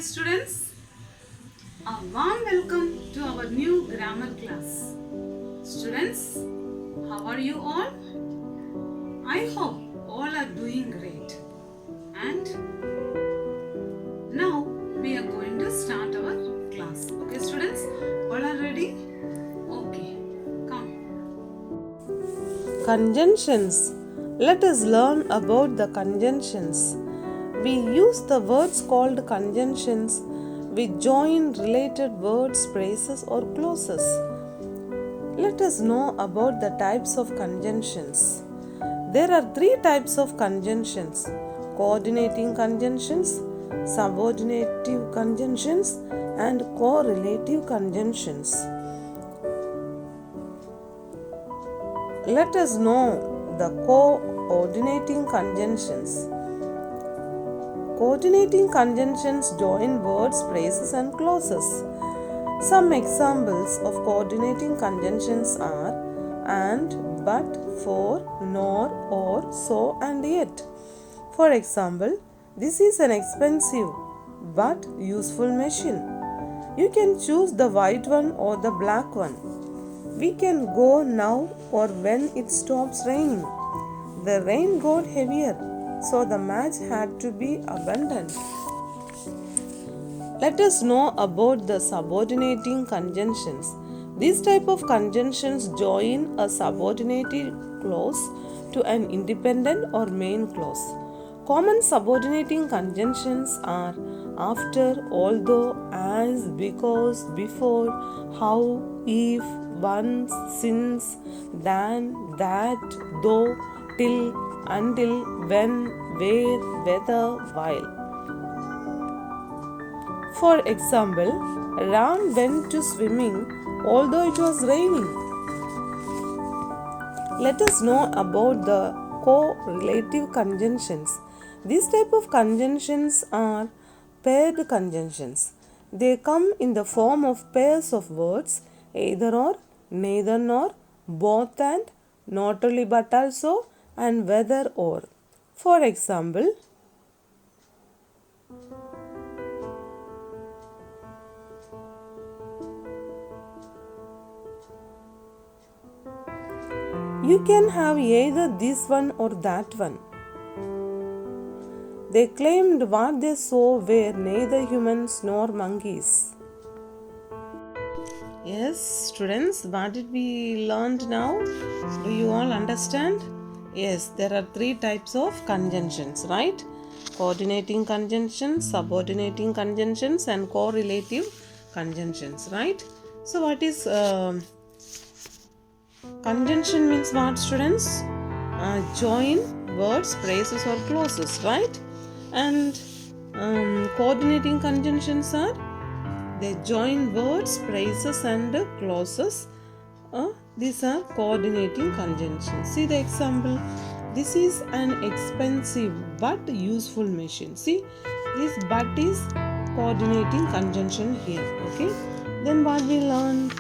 students, a warm welcome to our new grammar class. Students, how are you all? I hope all are doing great. And now we are going to start our class. Okay students, all are ready? Okay, come. Conjunctions. Let us learn about the conjunctions. We use the words called conjunctions which join related words, phrases, or clauses. Let us know about the types of conjunctions. There are three types of conjunctions: coordinating conjunctions, subordinative conjunctions, and correlative conjunctions. Let us know the coordinating conjunctions. Coordinating conjunctions join words, phrases, and clauses. Some examples of coordinating conjunctions are and, but, for, nor, or, so, and yet. For example, this is an expensive but useful machine. You can choose the white one or the black one. We can go now or when it stops raining. The rain got heavier, so the match had to be abandoned. Let us know about the subordinating conjunctions. These type of conjunctions join a subordinated clause to an independent or main clause. Common subordinating conjunctions are after, although, as, because, before, how, if, once, since, than, that, though, till, until, when, where, whether, while. For example, Ram went to swimming although it was raining. Let us know about the correlative conjunctions. These type of conjunctions are paired conjunctions. They come in the form of pairs of words, either or, neither nor, both and, not only but also, and whether or. For example, you can have either this one or that one. They claimed what they saw were neither humans nor monkeys. Yes, students, what did we learn now? Do you all understand? Yes, there are three types of conjunctions, right? Coordinating conjunctions, subordinating conjunctions, and correlative conjunctions, right? So, what is conjunction means what, students? Join words, phrases, or clauses, right? And coordinating conjunctions are they join words, phrases, and clauses. These are coordinating conjunctions. See the example. This is an expensive but useful machine. See, this but is coordinating conjunction here. Okay. Then what we learned?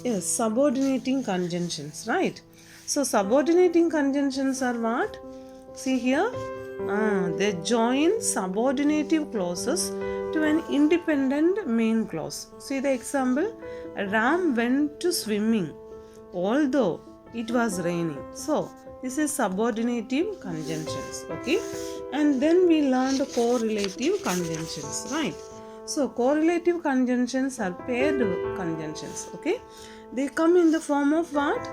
Yes, subordinating conjunctions, right? So subordinating conjunctions are what? See here, they join subordinative clauses to an independent main clause. See the example, Ram went to swimming although it was raining. So this is subordinative conjunctions, okay? And then we learned correlative conjunctions, right? So correlative conjunctions are paired conjunctions, okay? They come in the form of what?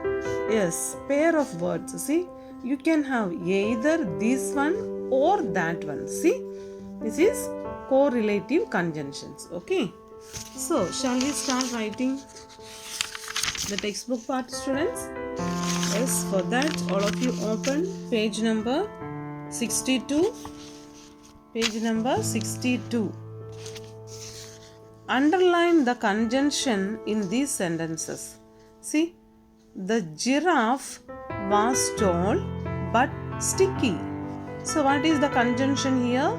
Yes, pair of words. See, you can have either this one or that one. See, this is correlative conjunctions, okay? So, shall we start writing the textbook part, students? Yes, for that, all of you open page number 62. Page number 62. Underline the conjunction in these sentences. See, the giraffe was tall but sticky. So, what is the conjunction here?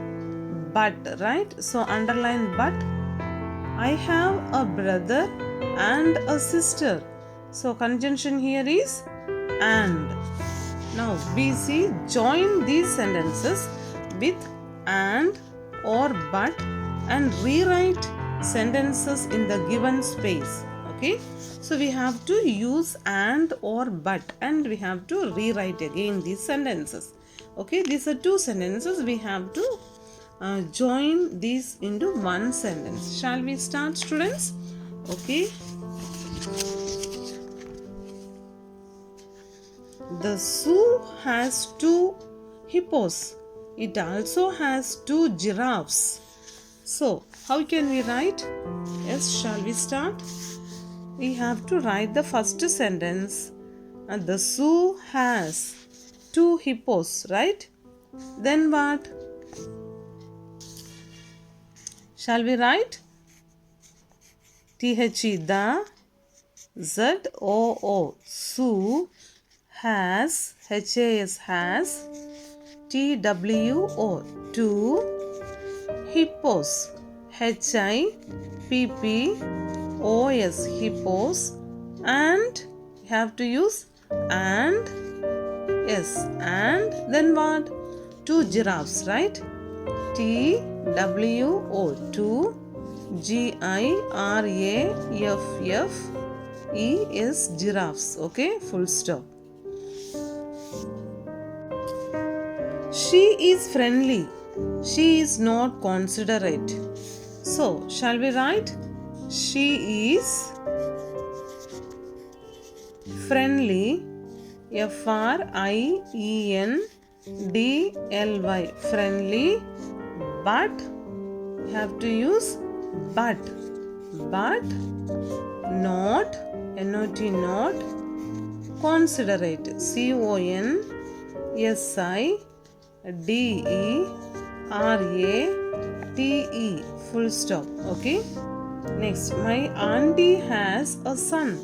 But, right? So, underline but. I have a brother and a sister. So, conjunction here is and. Now, we see join these sentences with and or but and rewrite sentences in the given space. Okay, so we have to use and or but, and we have to rewrite again these sentences. Okay, these are two sentences. We have to join these into one sentence. Shall we start, students? Okay. The zoo has two hippos. It also has two giraffes. So, how can we write? Yes, shall we start? We have to write the first sentence. The zoo has two hippos, right? Then what? Shall we write? The, zoo, zoo, has, has, two, hippos, hippos, hippos, and we have to use and, yes, and then what? Two giraffes, right? two, giraffes, giraffes. Okay, full stop. She is friendly. She is not considerate. So, shall we write? She is friendly. friendly. Friendly. But we have to use but. But not, not considerate. considerate. Full stop. Okay. Next, my auntie has a son.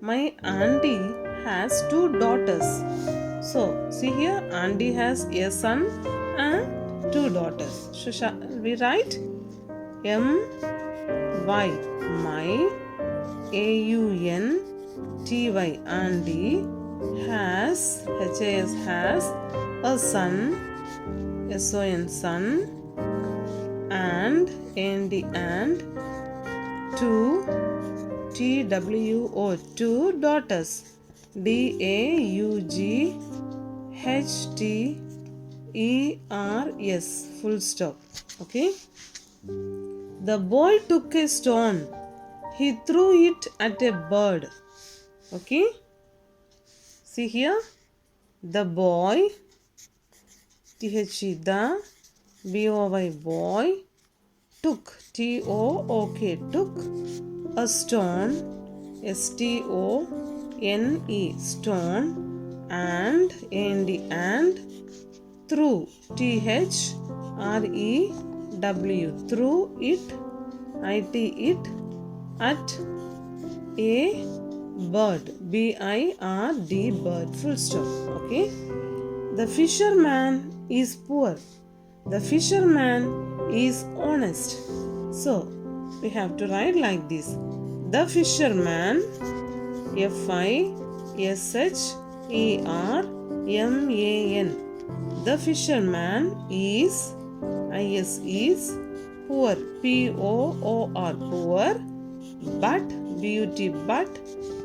My auntie has two daughters. So, see here, auntie has a son and two daughters. So, shall we write? My, aunty, auntie has, has a son, son, and two, two daughters, daughters, full stop. Okay. The boy took a stone. He threw it at a bird. Okay. See here. The boy, the, boy, took, took a stone, stone, and threw, threw it, at a bird, bird, full stop. Okay. The fisherman is poor. The fisherman is honest. So, we have to write like this. The fisherman, fisherman. The fisherman is, poor, poor, but, but,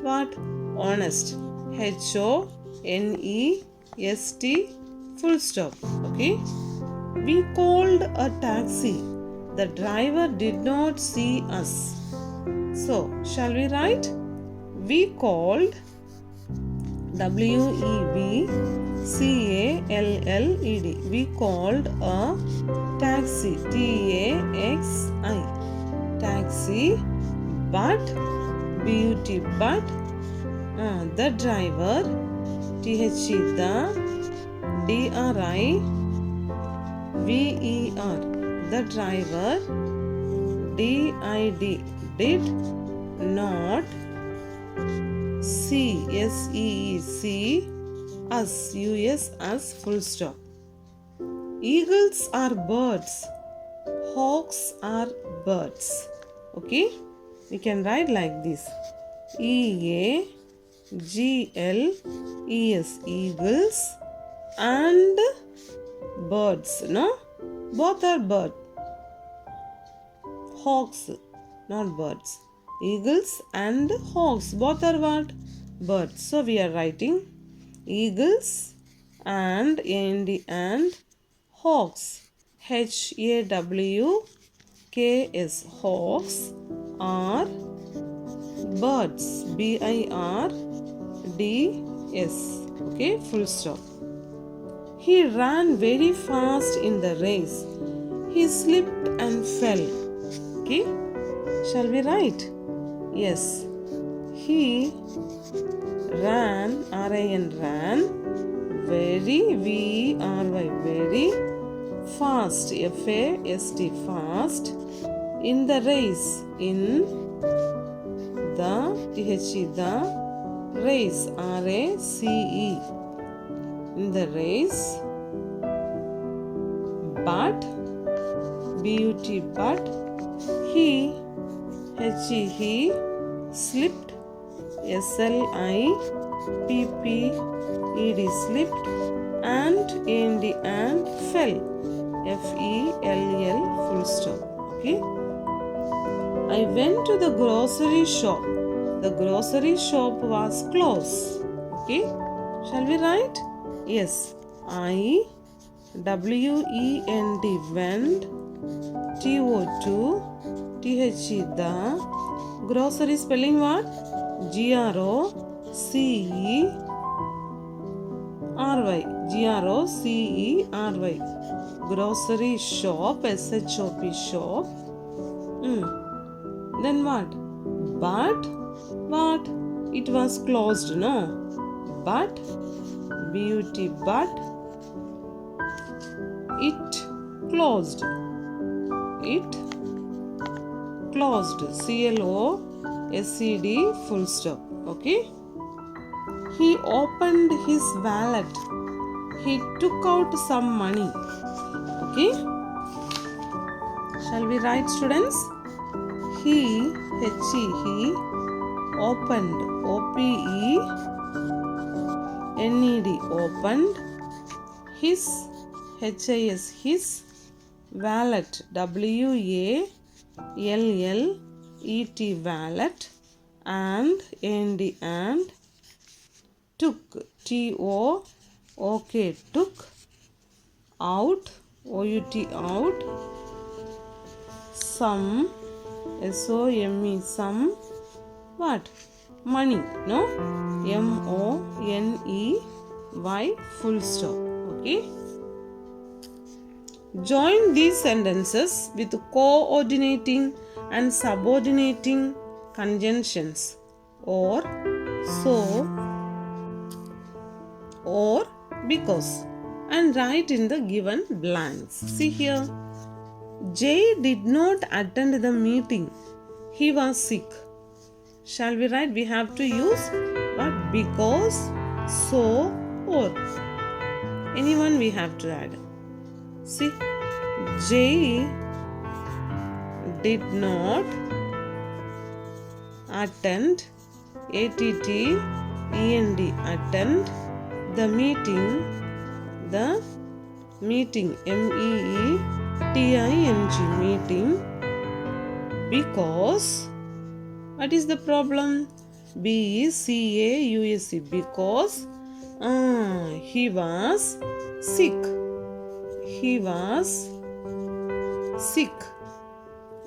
what? Honest, honest, full stop. Okay. We called a taxi. The driver did not see us. So, shall we write? We called, WEVCALLED. We called a taxi, TAXI. Taxi, but, but, the driver, the, DRIVER, the driver, did not see, us, full stop. Eagles are birds. Hawks are birds. Okay, we can write like this. EAGLES, eagles, and birds. No, both are bird. hawks, not birds. Eagles and hawks, both are what? Birds. So we are writing eagles and hawks. HAWKS, hawks are birds. BIRDS. Okay, full stop. He ran very fast in the race. He slipped and fell. Okay, shall we write? Yes. He ran, R-A-N, ran, very, V-E-R-Y, very fast, F-A-S-T, fast, in the race, in the, T-H-E, the race, R-A-C-E, in the race, but, B-U-T, but, he, H-E, he, slipped, S-L-I-P-P-E-D, slipped, and A-N-D, and fell, F-E-L-L, full stop. Okay. I went to the grocery shop. The grocery shop was closed. Okay. Shall we write? Yes. I-W-E-N-D, went, T-O-2, T-H-E, the, grocery spelling what? G-R-O-C-E-R-Y, G-R-O-C-E-R-Y, grocery shop, S-H-O-P, shop. Then what? But what? It was closed, no? But, B-U-T, but, it closed. It closed, C-L-O-S-E-D, full stop. Okay. He opened his wallet. He took out some money. Okay. Shall we write, students? He, H-E, he, opened, O-P-E-N-E-D, opened, his, H-I-S, his, wallet, W-A-L-L-E-T, wallet, and A-N-D, and, took, T-O-O-K, took, out, O-U-T, out, some, S-O-M-E, some, what? Money, no? M-O-N-E-Y, full stop. Okay. Join these sentences with coordinating and subordinating conjunctions or so or because and write in the given blanks. See here. Jay did not attend the meeting. He was sick. Shall we write? We have to use what? Because, so, or. Anyone we have to add. See, Jay did not attend, A-T-T-E-N-D, attend the meeting, M-E-E-T-I-N-G, meeting, because, what is the problem? B-E-C-A-U-S-E, because he was sick. He was sick.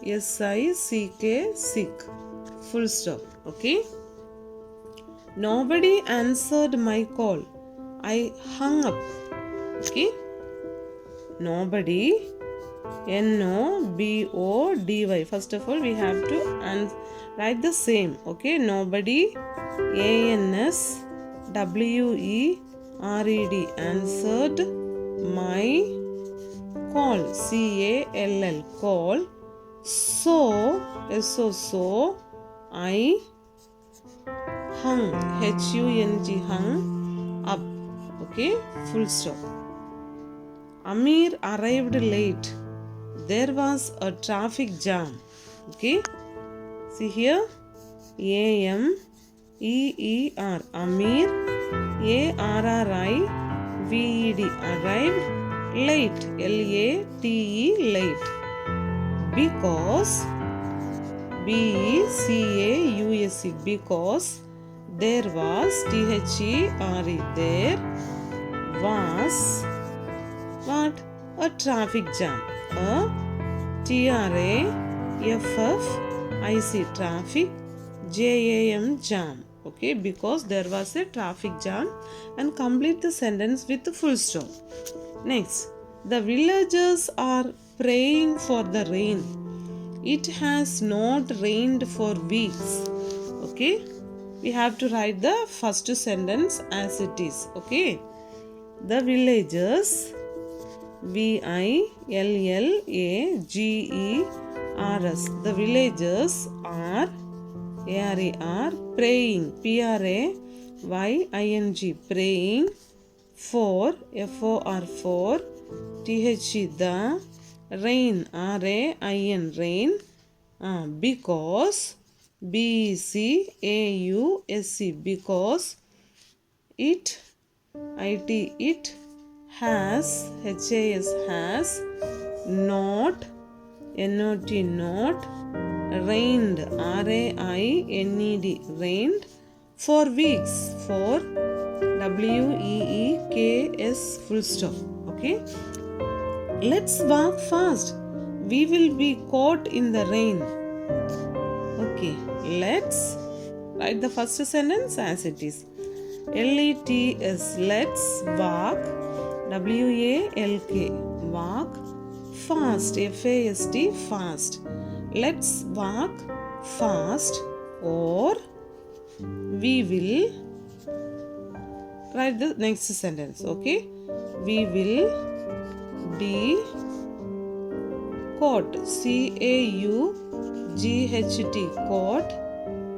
S-I-C-K, sick. Full stop. Okay. Nobody answered my call. I hung up. Okay. Nobody. N-O-B-O-D-Y. First of all, we have to write the same. Okay. Nobody. A-N-S-W-E-R-E-D. Answered my call. C-A-L-L. Call. So. S-O. So. I hung. H-U-N-G. Hung up. Okay. Full stop. Amir arrived late. There was a traffic jam. Okay. See here. A-M-E-E-R. Amir. A-R-R-I-V-E-D. Arrived late. L-A-T-E. Late. Because BECAUSE, because there was THERE, there was what? A traffic jam. A TRAFFIC, traffic, JAM, jam. Okay, because there was a traffic jam. And complete the sentence with the full stop. Next, the villagers are praying for the rain. It has not rained for weeks. Okay, we have to write the first sentence as it is. Okay, the villagers, VILLAGERS, the villagers are praying, PRAYING, praying for FOR, THE, the rain, RAIN, rain, because BECAUSE, because it has, has not rained, RAINED, rained for weeks, for WEEKS, full stop. Okay, let's walk fast, we will be caught in the rain. Okay, let's write the first sentence as it is. LETS, let's walk, WALK, walk fast, FAST, fast. Let's walk fast, or we will write the next sentence. Okay, we will be caught, CAUGHT, caught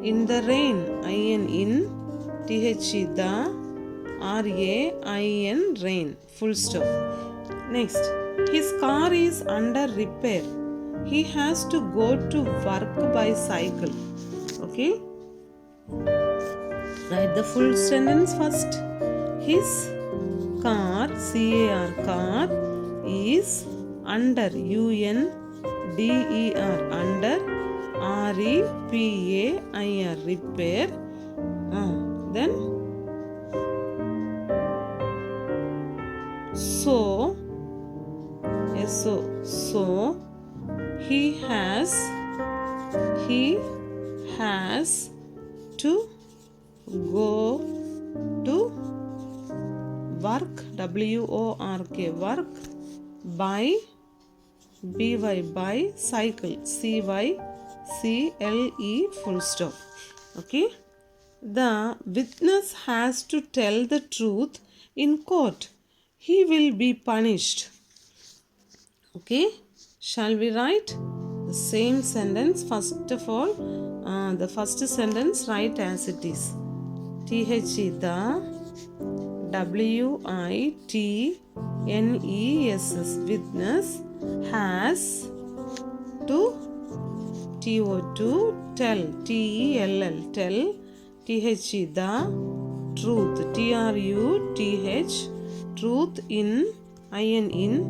in the rain, IN, in, THE, the, RAIN, rain, full stop. Next, his car is under repair. He has to go to work by cycle. Okay, write the full sentence first. His car, CAR, car, is under, UNDER, under, REPAIR, repair. Then so he has to go to work, WORK, work by, BY, by cycle, CYCLE, full stop. Okay, the witness has to tell the truth in court. He will be punished. Okay, shall we write the same sentence? First of all, the first sentence write as it is. THE, the, WITNESS, witness, has to, TO, to, tell, TELL, tell, THE, the, truth, TRUTH, truth, in, IN, in,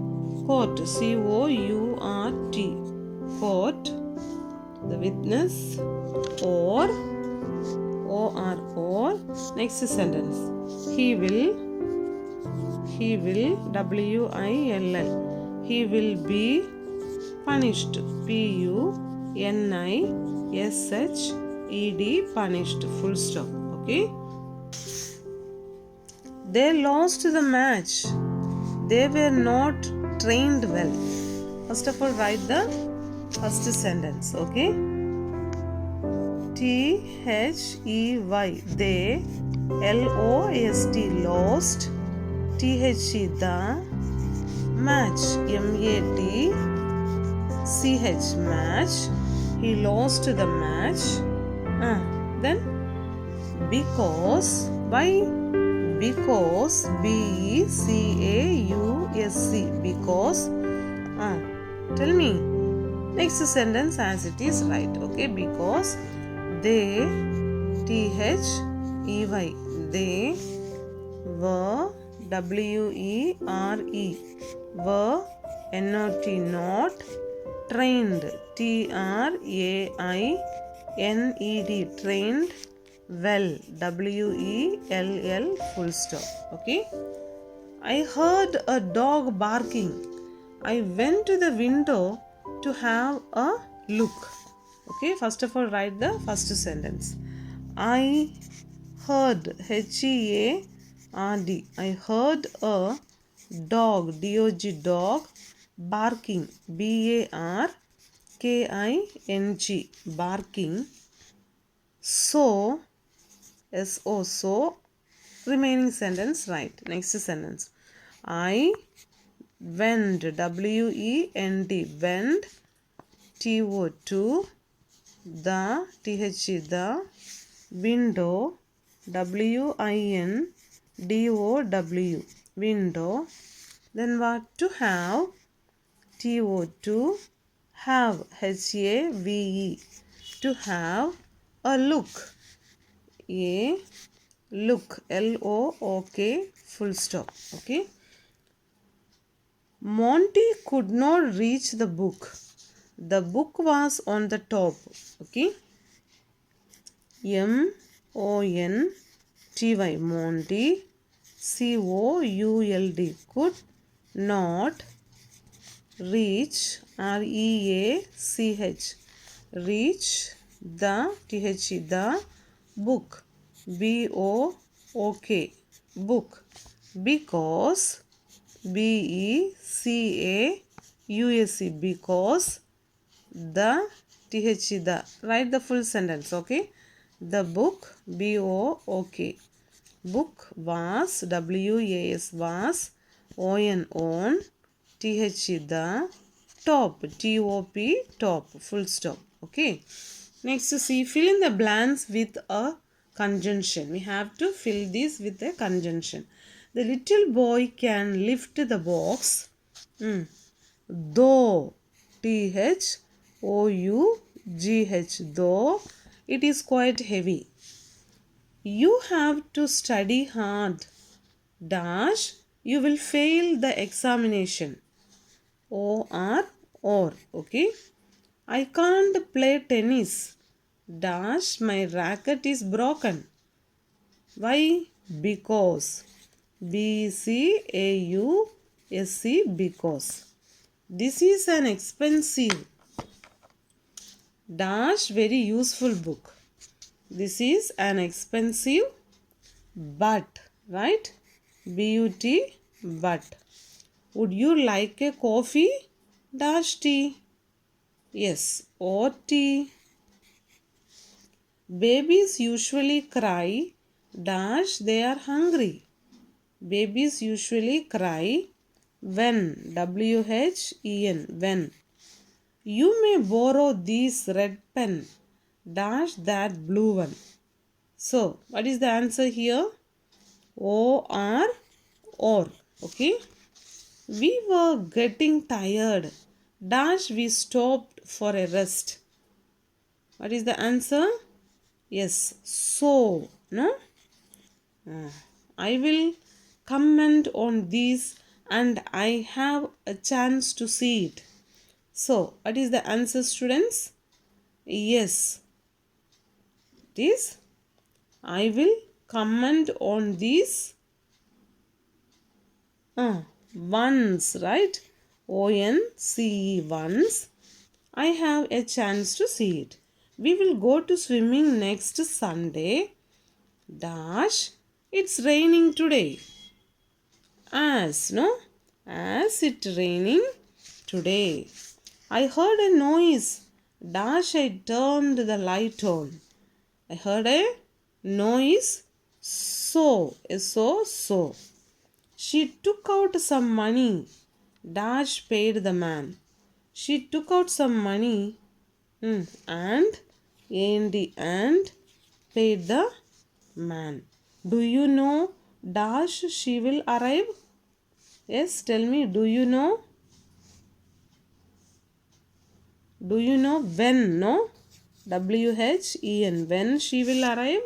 court, COURT, court, the witness, or next sentence, he will, WILL, he will be punished, PUNISHED, punished, full stop. Okay, they lost the match, they were not trained well. First of all, write the first sentence. Okay, THEY, they, LOST, lost, THE, the, match, MATCH, match, he lost the match. Then because, why? Because, BECAUSE, because, tell me next sentence as it is, right? Okay, because they, THEY, they were, WERE, were, NOT, not, trained, Trained, trained, well, Wellll, full stop. Okay. I heard a dog barking. I went to the window to have a look. Okay, first of all, write the first sentence. I heard, Heard. I heard a dog, dog, barking, barking, barking. So, so, remaining sentence right. Next sentence. I went, went, to the, the window, window. Then what? To have, to have, to have a look, look, look, full stop. Okay. Monty could not reach the book. The book was on the top. Okay. Monty, Monty, could, could not reach, reach, reach the, the book, book, book, because, becaus, because the, the, write the full sentence. Okay. The book, book, book was, was, on, the top, top, full stop. Okay. Next, see, fill in the blanks with a conjunction. We have to fill this with a conjunction. The little boy can lift the box, though, though it is quite heavy. You have to study hard, dash, you will fail the examination, or. Okay. I can't play tennis, dash, my racket is broken. Why? Because, BCAUSC, because. This is an expensive, dash, very useful book. This is an expensive, but, right? BUT, but. Would you like a coffee, dash, tea? Yes, or tea. Babies usually cry, dash, they are hungry. Babies usually cry when, when. You may borrow this red pen, dash, that blue one. So, what is the answer here? Or. Okay. We were getting tired, dash, we stopped for a rest. What is the answer? Yes, so. No? I will comment on this and I have a chance to see it. So, what is the answer, students? Yes, it is. I will comment on this once, right? ONCE, once. I have a chance to see it. We will go to swimming next Sunday, dash, it's raining today. As it raining today. I heard a noise, dash, I turned the light on. I heard a noise, so. She took out some money, dash, paid the man. She took out some money and paid the man. Do you know, dash, she will arrive? Yes, tell me, do you know? Do you know when? No? WHEN, when she will arrive?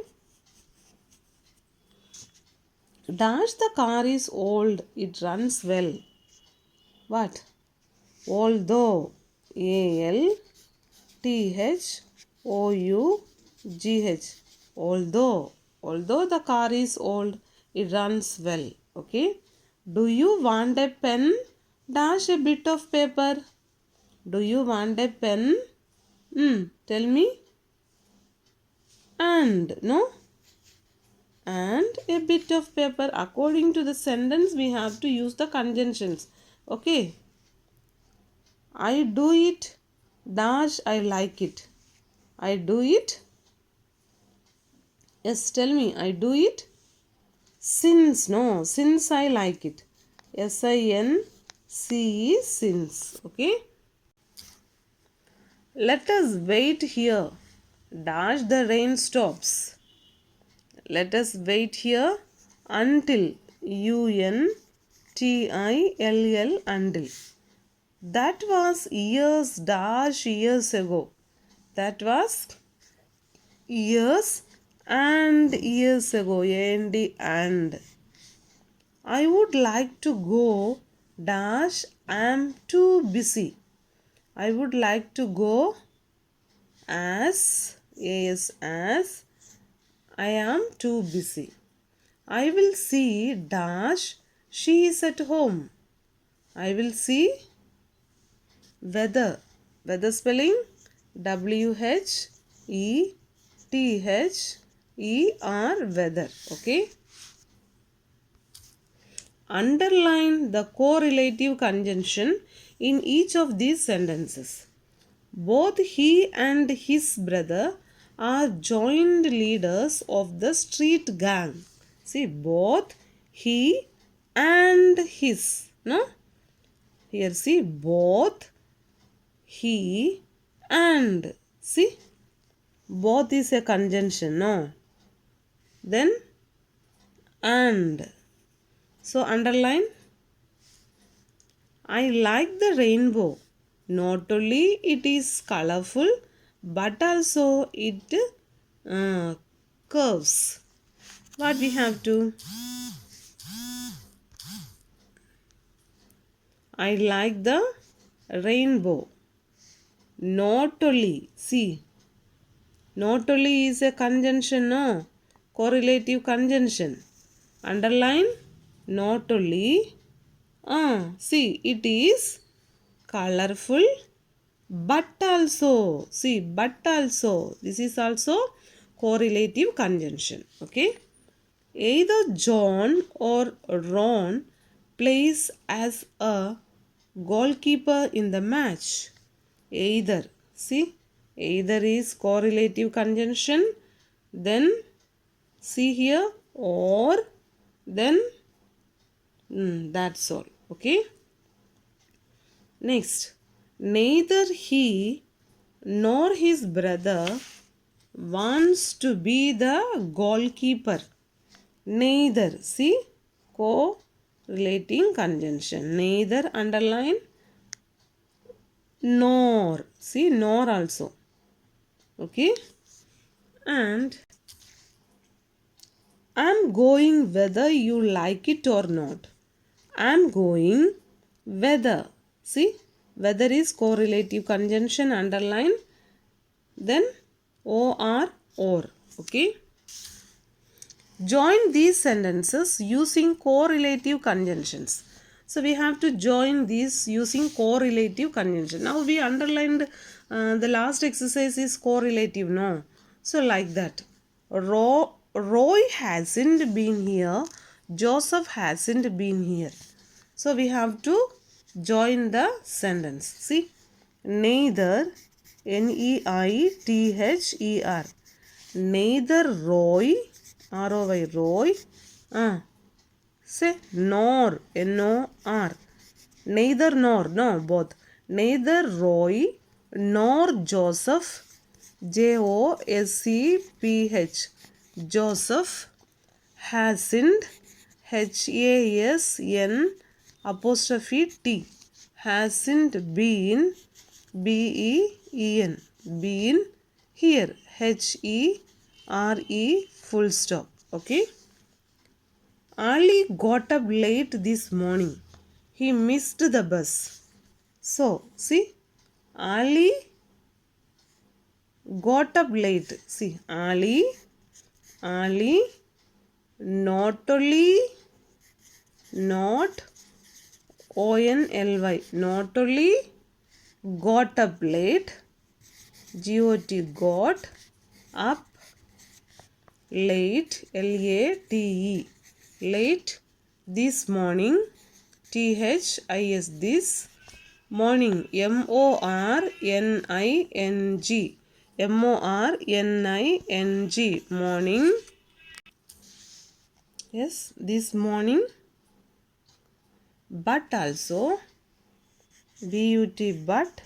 Dash, the car is old, it runs well. What? Although, ALTHOUGH. Although the car is old, it runs well. Okay. Do you want a pen? Dash a bit of paper. Do you want a pen? Tell me. And no? And a bit of paper. According to the sentence, we have to use the conjunctions. Okay. I do it. Dash, I like it. I do it. Yes, tell me. I do it. Since I like it. SINCE, since. Okay. Let us wait here. Dash, the rain stops. Let us wait here until. UNTILL, until. That was years ago. That was years and years ago. And. I would like to go. Dash, I am too busy. I would like to go as I am too busy. I will see. Dash, she is at home. I will see weather. Weather spelling WHETHER, weather. Okay. Underline the correlative conjunction in each of these sentences. Both he and his brother are joint leaders of the street gang. See, both he and his. No? Here see, both he and. See, both is a conjunction. No? Then and. So underline. I like the rainbow. Not only it is colorful, but also it curves. What we have to? I like the rainbow. Not only. See. Not only is a conjunction, no. Correlative conjunction. Underline. Not only. See, it is colorful, but also. See, but also. This is also correlative conjunction. Okay. Either John or Ron plays as a goalkeeper in the match. Either. See, either is correlative conjunction. Then, see here, or then. That's all. Okay. Next, neither he nor his brother wants to be the goalkeeper. Neither. See, correlating conjunction. Neither, underline. Nor. See, nor also. Okay. And I'm going whether you like it or not. I'm going whether. See, whether is correlative conjunction, underline. Then or. Okay. Join these sentences using correlative conjunctions. So we have to join these using correlative conjunction. Now we underlined the last exercise is correlative, no? So like that. Roy hasn't been here. Joseph hasn't been here. So we have to join the sentence. See, neither, NEITHER, neither Roy, ROY, Roy, say nor, NOR, neither nor, no, both, neither Roy nor Joseph, JOSEPH, Joseph hasn't, HASN apostrophe T, hasn't been, BEN, been here, HERE full stop. Okay. Ali got up late this morning. He missed the bus. So, see, Ali got up late. See, Ali not only, not only, not only got up late, got got up late, late, late this morning, this, this morning, morning, morning, yes, this morning, but also, but, but,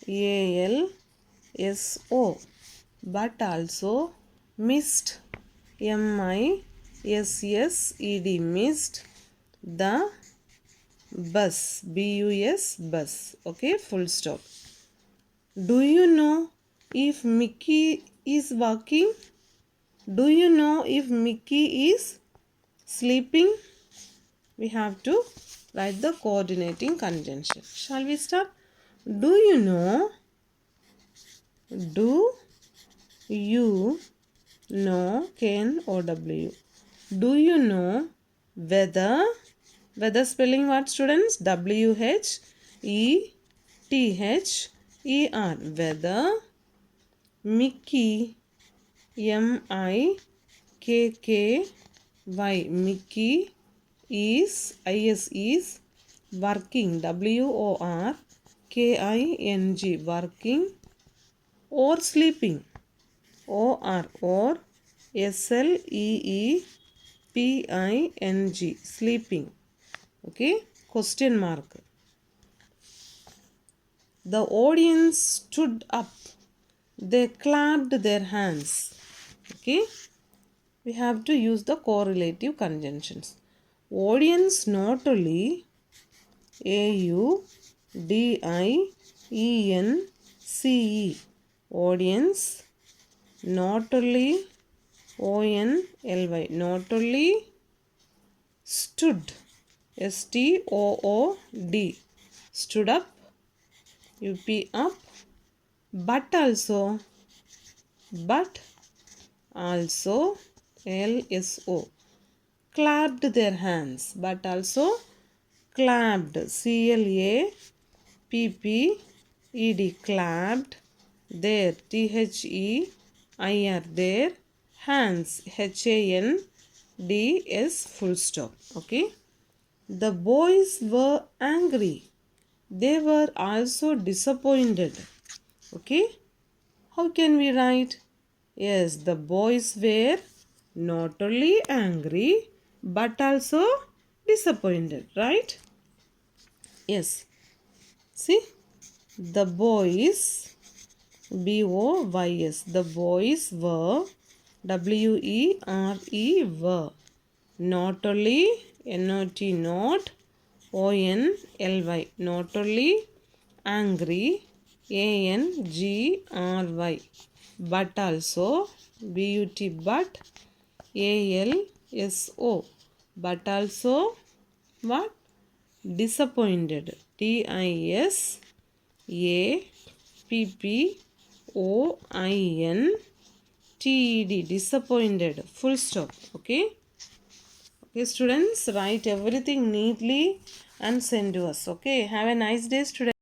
ALSO, but also missed, MISSED, missed the bus, BUS, bus. Okay, full stop. Do you know if Mickey is walking? Do you know if Mickey is sleeping? We have to write the coordinating conjunction. Shall we start? Do you know? Do you know? KNOW. Do you know whether? Whether spelling what, students? WHETHER. Whether Mickey, MIKKY, Mickey is working, WORKING, working, or sleeping, or SLEEPING, sleeping. Okay, question mark. The audience stood up. They clapped their hands. Okay, we have to use the correlative conjunctions. Audience not only, AUDIENCE, audience not only, ONLY, not only stood, STOOD, stood up, UP up, but also LSO, clapped their hands, but also clapped, CLAPPED, clapped, their, THEIR, their, hands, HANDS, full stop. Okay, the boys were angry. They were also disappointed. Okay, how can we write? Yes, the boys were not only angry but also disappointed, right? Yes, see, the boys, BOYS, the boys were, WERE, were not only, NOT, not, ONLY, not only angry, ANGRY, but also, BUT, but, ALSO, but also what? Disappointed, DISAPPOINTED, disappointed, full stop. Okay, okay students, write everything neatly and send to us. Okay, have a nice day, students.